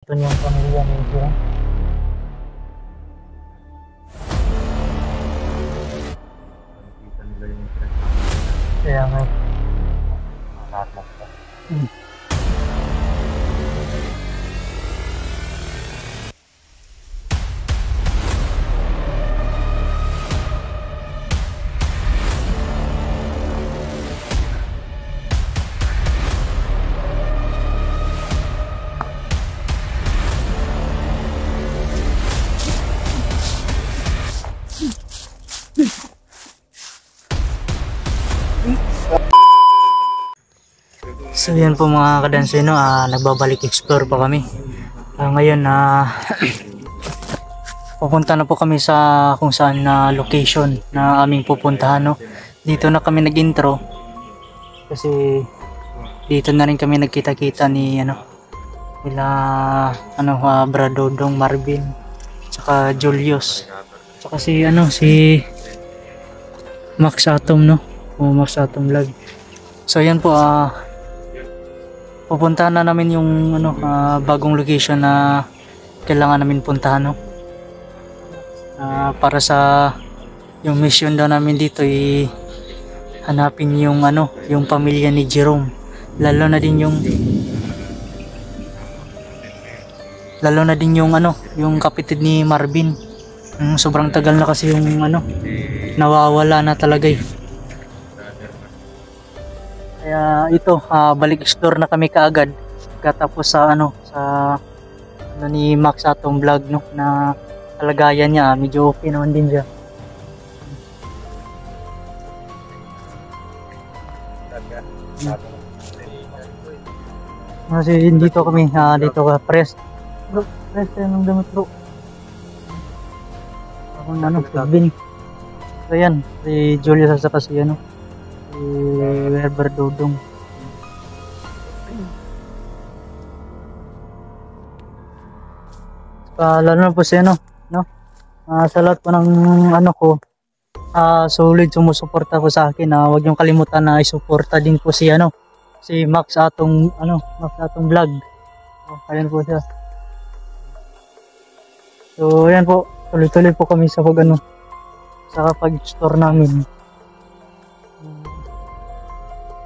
Ito yung pamilya ni Jung. Nakikita nila yung pinagkakaroon. Kaya nga. Lahat na sila. So yan po mga kadansino, nagbabalik explore pa kami. Ngayon pupunta na po kami sa kung saan na location na aming pupuntahan, no. Dito na kami nag-intro kasi dito na rin kami nagkita-kita ni nila Bradodong, Marvin, tsaka Julius, tsaka si Max Atom, no, o Max Atom Vlog. So yan po, pupuntahan na namin yung bagong location na kailangan namin puntahan, no. Para sa yung mission daw namin dito hanapin yung yung pamilya ni Jerome, lalo na din yung yung kapatid ni Marvin. Sobrang tagal na kasi yung nawawala na talaga eh. Kaya ito, balik explore na kami kaagad katapos sa ni Max Atom Vlog, no, na kalagayan niya medyo okay naman din siya. Kasi dito kami, dito ka press. Bro, press tayo ng damit, bro. Akong Kevin. So yan, si Julius at saka si Weber Dodong. Lalo na po si no? Sa lahat po ng ko, solid sumusuporta po sa akin. Huwag niyong kalimutan na isuporta din po si Max Atong Vlog. Ayan po siya. So ayan po, tuloy-tuloy po kami sa sa pag-store namin.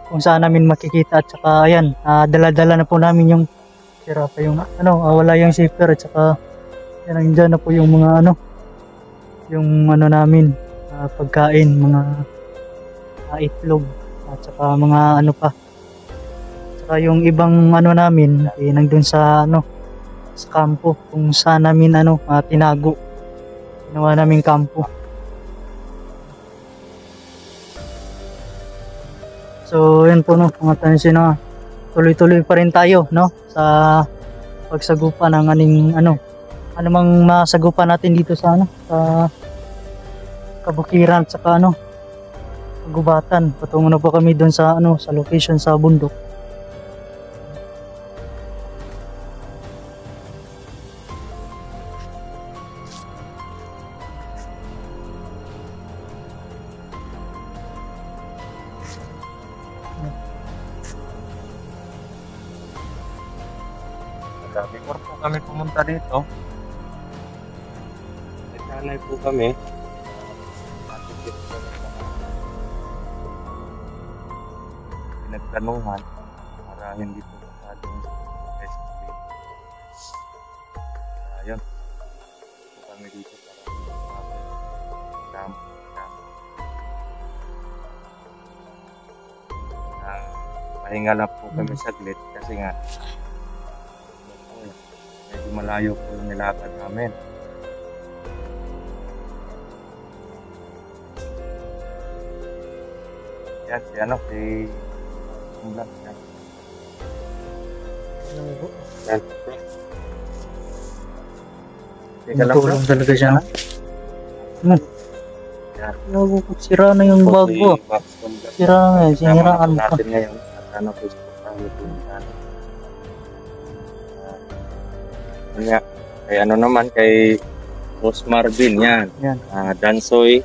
Kung saan namin makikita, at saka ayan, dala-dala na po namin yung sira pa yung wala yung zipper, at saka yan, nandiyan na po yung mga yung namin, pagkain, mga itlog, at saka mga pa, at saka yung ibang namin nandun sa sa kampo kung saan namin tinago, ginawa namin kampo. So yan po, no, mga tansin na tuloy-tuloy pa rin tayo, no, sa pagsagupa ng anumang masagupa natin dito sa sa kabukiran, at saka kagubatan. Patungo na po kami doon sa sa location sa bundok. Before po kami pumunta dito, nagsanay po kami. Pinagtanungan para hindi po masyadong SB. Ayun, po kami dito para pahinga lang po kami saglit kasi nga medyo malayo po yung nilakad namin. Yan, si Vlog yan. Yan. Teka lang, bro. Talaga siya. Yan. Sira na yung bag ko. Sira na eh, siniraan pa. Natin ngayon, at po sa pagkakas. Nga, kay naman, kay Boss Marvin yan. Yan. Dansoy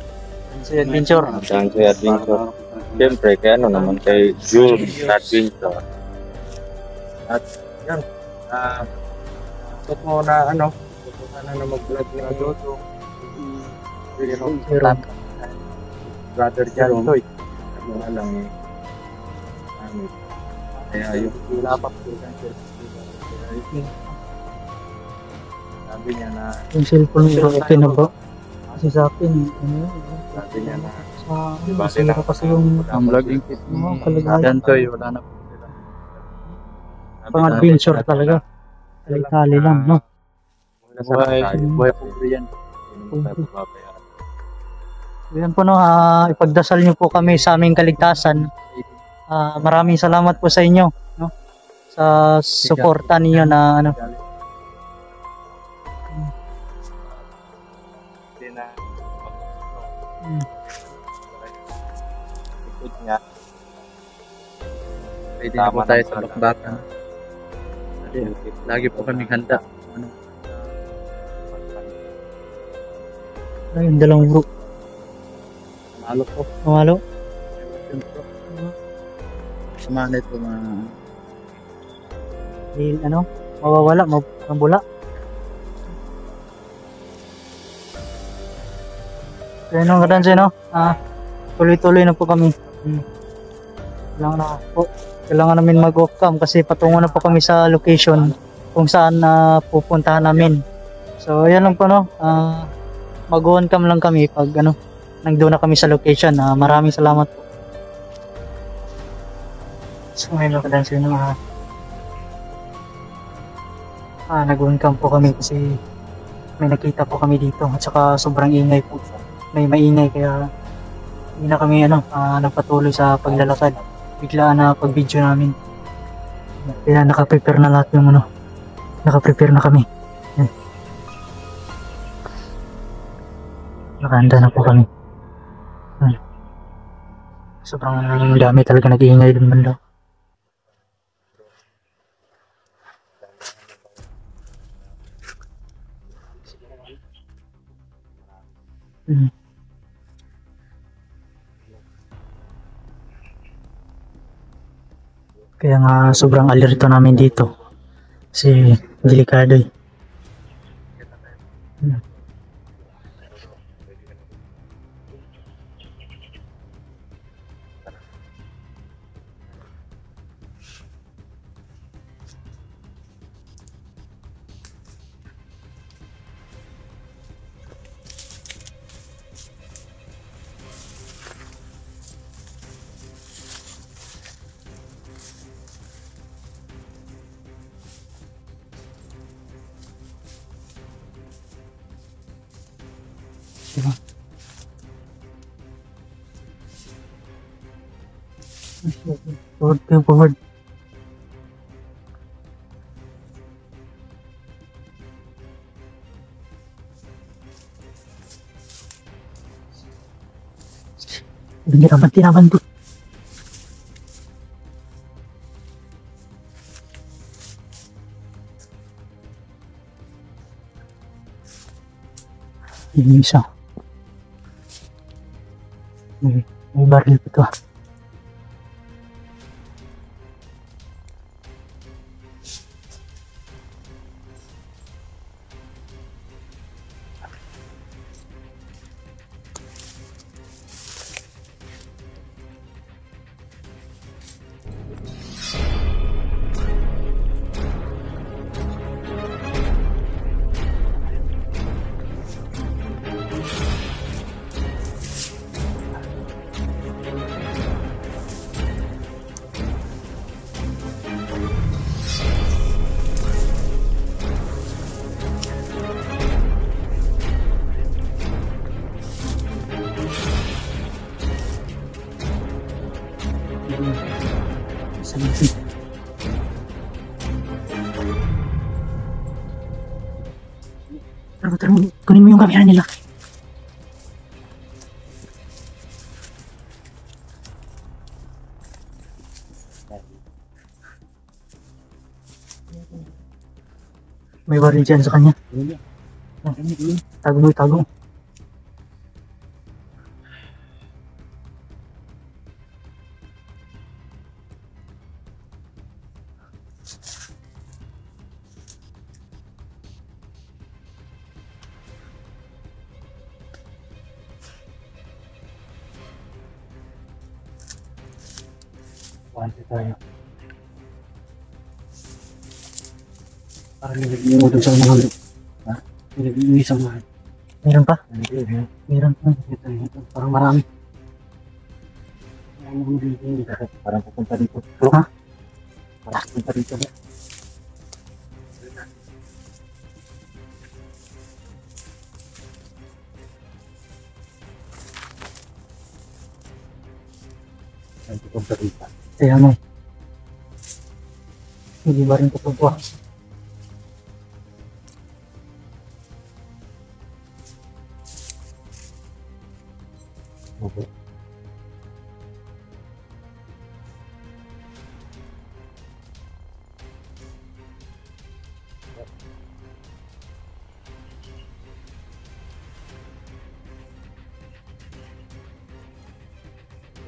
Adventure. Dansoy Adventure. Siyempre, kay naman, kay Jules Adventure. At yan, shoutout mo na ano, gusto sana na mag-vlog na Dodo. Pero, Brother John Toy. Ano nga lang eh. Ano, kaya yung ilapak ko lang sabi niya na yung cellphone ko, okay na ba? Kasi sa akin, ano, sabi niya na masira kasi yung ang vlogging kit mga ni kalagayan. John Toy, wala na po sila. Pang-adventure talaga. Tali-tali lang, no? Buhay po yan. Yan po, no, ipagdasal niyo po kami sa aming kaligtasan. Maraming salamat po sa inyo, no? Sa suporta niyo na, ano, Ikot niya. Pwede na po tayo sa bakbakan. Lagi po kami handa. ayun, dalawang bro. Malo po. Mamalo. Samahan ito mga Ano, mawawala, mabula. Kaya nung kadansi, no? Tuloy-tuloy na po kami. Kailangan namin mag-off cam kasi patungo na po kami sa location kung saan pupuntahan namin. So, ayan lang po, no? Mag-on cam lang kami pag ano, nandun na kami sa location. Maraming salamat po. So, ngayon lang kadansi, no? Nag-on cam po kami kasi may nakita po kami dito at saka sobrang ingay po. May maingay kaya hindi na kami nagpatuloy sa paglalakad. Biglaan na pag-video namin. Kaya naka-prepare na lahat yung naka-prepare na kami. Yan. Nakahanda na po kami. Sobrang dami talaga nag-iingay dun banda. Kaya nga sobrang alerto namin dito. Kasi delikado eh. Diba? Forward kayo, forward. Tinaban to. Ini isa. May baril pa to. Tara, kunin mo yung camera nila. May baril dyan sa kanya. Tago, tago. Pante tayo. Parang nilagyan mo doon sa mahal. Ha? Nilagyan mo sa mahal. Meron pa? Nilagyan mo. Meron pa. Ito. Parang marami. Parang pupunta dito. Ha? Parang pupunta dito. Parang pupunta dito. Kaya nga. Hindi ba rin tutuwa? Okay.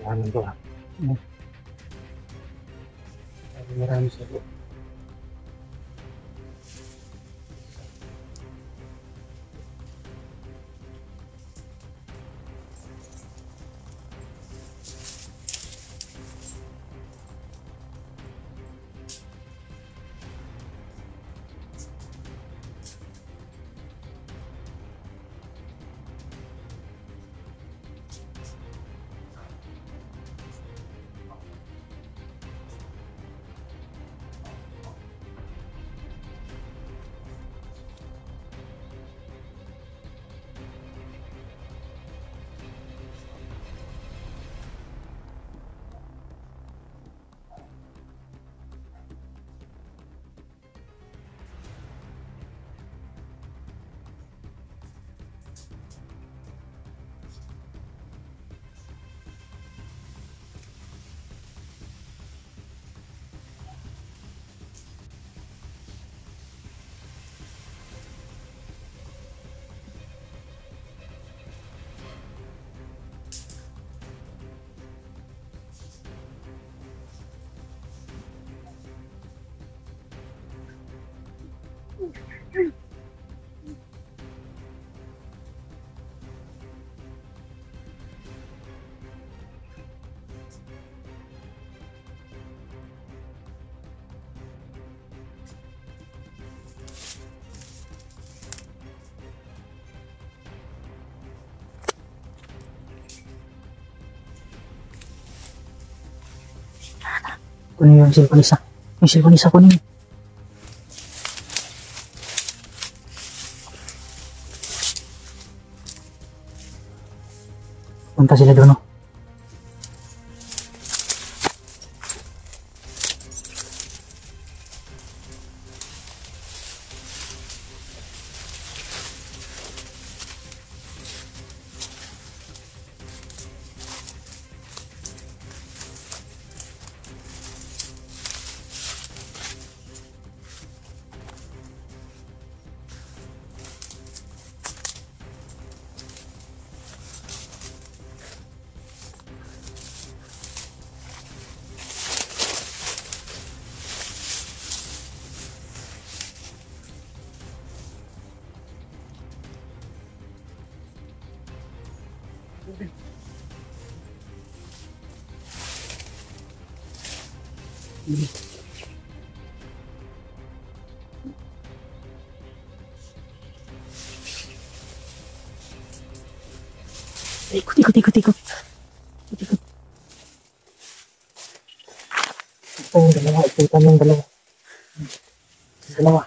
Ano to ha? Marami sa loob. Kunin yung cellphone isa. Yung cellphone isa kunin. Punta sila doon, no? Ikut. Ikut yung dalawa. Ikut yung dalawa. Dalawa.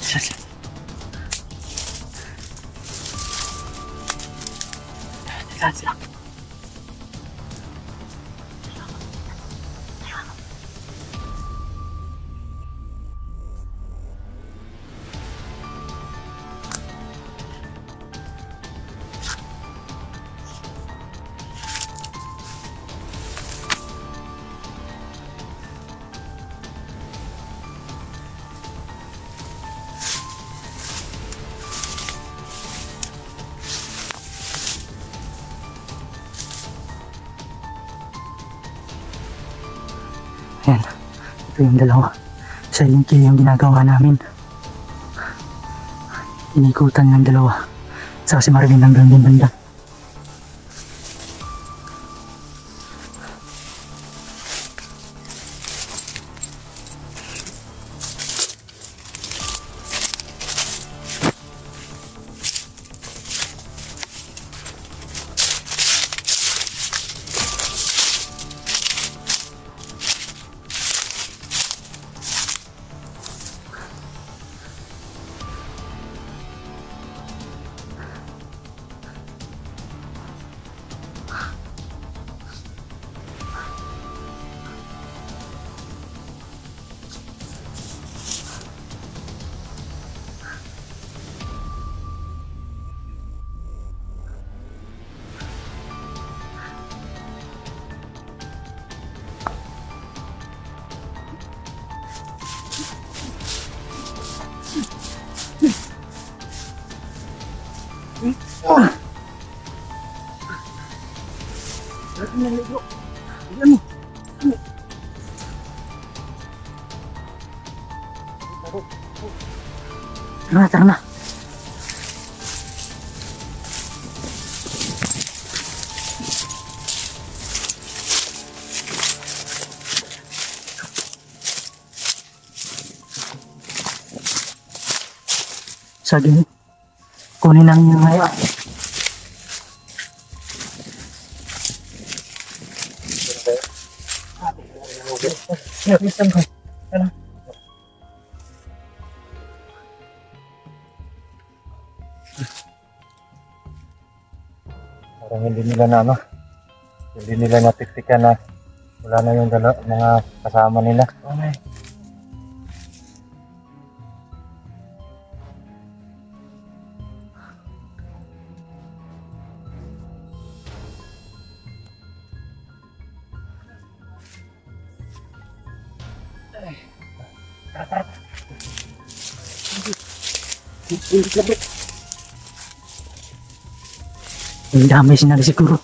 Sila. Ayan. Ito yung dalawa. Silent kill yung ginagawa namin. Inikutan ng dalawa. Saka si Marvin hanggang din banda. Tara na. Saging. Kunin namin yung ngayon. Parang hindi nila na ano, hindi nila natiktikan na wala na yung mga kasama nila. Okay. Ang damay sinali siguro.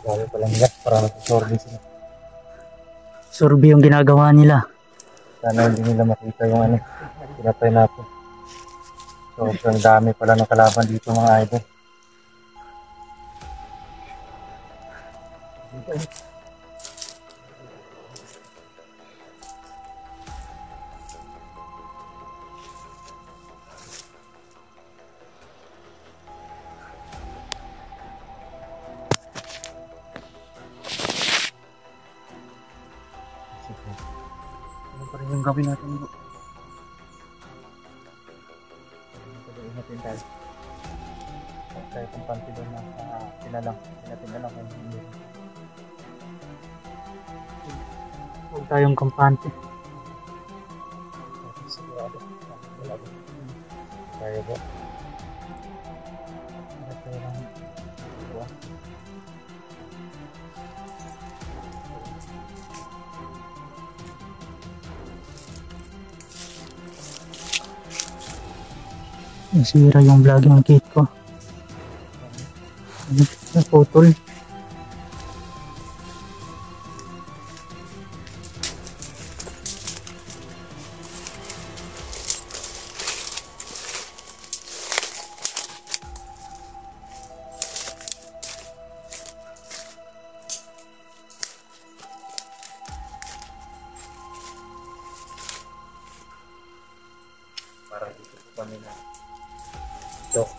Grabe pala nila, parang nagsusorbi sila. Survey yung ginagawa nila. Sana hindi nila makita yung ano, pinatay natin. So, ang dami pala ng kalaban dito mga idol. Ano pa rin yung gawin natin bro? Inatin tayo. Tayo kung panti doon na tinalang. Inatin na lang kung hindi. Huwag tayong kampante. Sigurado. Kaya ba? Kaya lang. Nasira yung vlogging kit ko. Naputol. Parang dito po kami na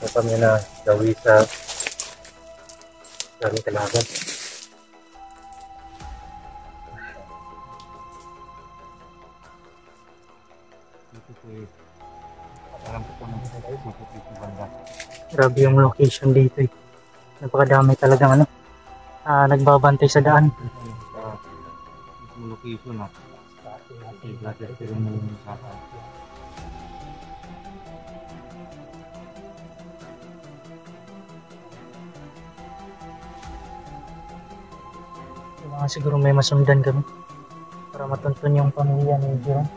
kami na gawi sa daming kalaban. Dito po parang po kami dito banda. Grabe yung location dito eh. Napakadami talagang nagbabantay sa daan. Yung location na pero mo yung siguro may masundan kami para matuntun yung pamilya ni Jerome.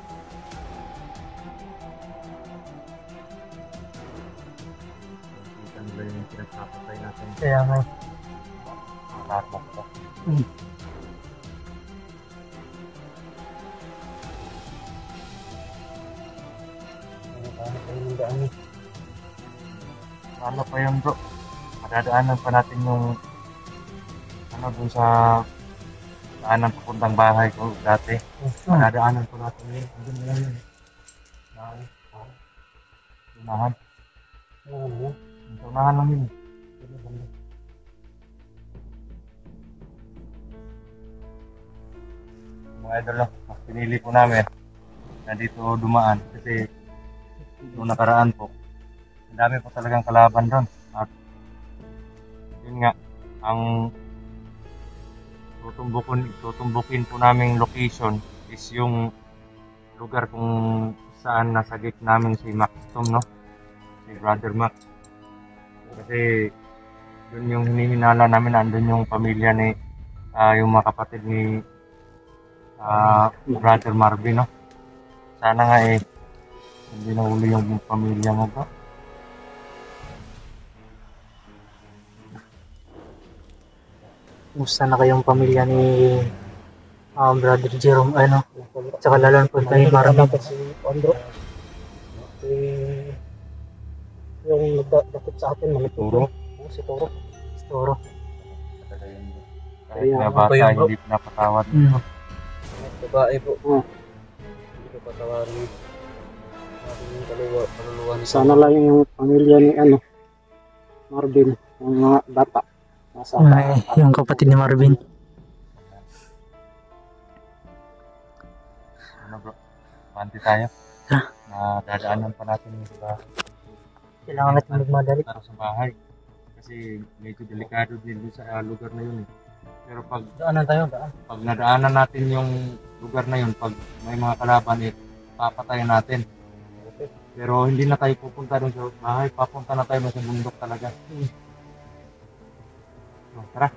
Kita nila yung pinagpapatay natin. Kaya nga, Matatak pa. Ano pa yung daan eh? Paano pa yun bro? Madadaanan pa natin yung ano dun sa daanan papuntang bahay ko dati. Madadaanan pa natin yun. Andun na lang yun. Unahan. Unahan lang yun. Mga idol lang, mas pinili po namin na dito dumaan kasi noong nakaraan po, ang dami po talagang kalaban doon. At yun nga, ang tutumbukin po naming location is yung lugar kung saan nasagip namin si Max Tom, no? Si Brother Max. Kasi yun yung hinihinala namin, andun yung pamilya ni, yung mga kapatid ni Brother Marvin, no? Sana nga hindi na uli yung pamilya mo ba? kumusta na kayong pamilya ni Brother Jerome, ano, tsaka lalo po kay Marvin. Si Andro. Yung nagdakip sa atin, Turo. Si Toro. Toro. Kahit na bata, hindi pinapatawad. Babae po. Hindi ko patawarin. Ating kaluluwa ni Sana lang yung pamilya ni Marvin, yung mga bata. Nasa Yung kapatid ni Marvin. Ano bro? Panti tayo. Ha? Dadaanan pa natin yung sa Kailangan natin magmadali. sa bahay. Kasi medyo delikado din dun sa lugar na yun eh. Pero pag Daanan tayo, daan. pag nadaanan natin yung lugar na yun, pag may mga kalaban papatayin natin. Pero hindi na tayo pupunta dun sa bahay, papunta na tayo sa bundok talaga. So, tara.